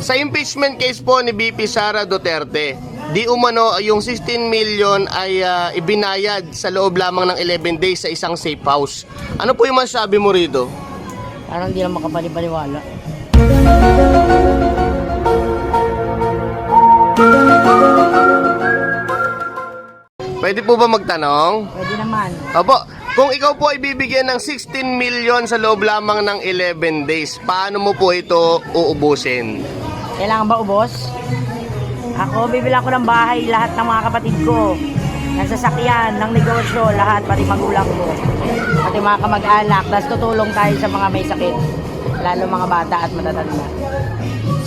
Sa impeachment case po ni VP Sara Duterte, di umano yung 16 million ay ibinayad sa loob lamang ng 11 days sa isang safe house. Ano po yung masasabi mo rito? Parang hindi na makapaniwala. Pwede po ba magtanong? Pwede naman. Opo, kung ikaw po ay bibigyan ng 16 million sa loob lamang ng 11 days, paano mo po ito uubusin? Kailangan ba ubos? Ako, bibili ako ng bahay, lahat ng mga kapatid ko. Ng sasakyan, ng negosyo, lahat, pati magulang ko. Pati mga kamag-anak. Tapos tutulong tayo sa mga may sakit. Lalo mga bata at matatanda.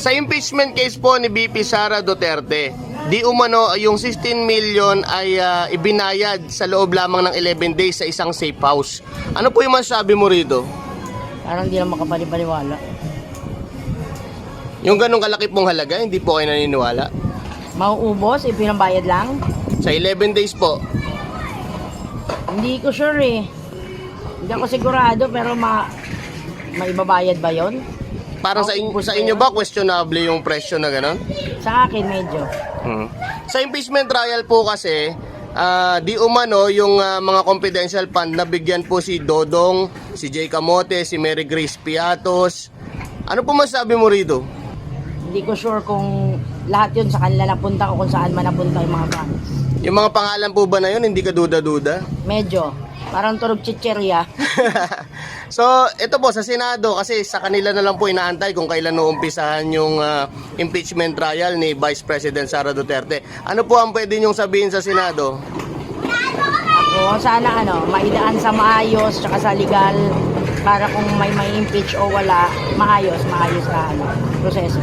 Sa impeachment case po ni VP Sara Duterte, di umano yung 16 million ay ibinayad sa loob lamang ng 11 days sa isang safe house. Ano po yung masasabi mo rito? Parang hindi na makapaniwala. Yung ganong kalaki pong halaga, hindi po kayo naniniwala? Mauubos, ipinambayad lang? Sa 11 days po. Hindi ko sure eh. Hindi ako sigurado pero maibabayad ba yon? Parang sa inyo ba questionable yung presyo na gano'n? Sa akin medyo. Sa impeachment trial po kasi, di umano yung mga confidential fund nabigyan po si Dodong, si Jay Camote, si Mary Grace Piatos. Ano po masabi mo rito? Hindi ko sure kung lahat yun sa kanila napunta o kung saan man napunta yung mga funds. Yung mga pangalan po ba na yun, hindi ka duda-duda? Medyo. Parang turog chicherya. So, ito po sa Senado kasi sa kanila na lang po inaantay kung kailan uumpisahan yung impeachment trial ni Vice President Sara Duterte. Ano po ang pwede niyong sabihin sa Senado? Ako, sana maidaan sa maayos tsaka sa legal para kung may impeach o wala, maayos na proseso.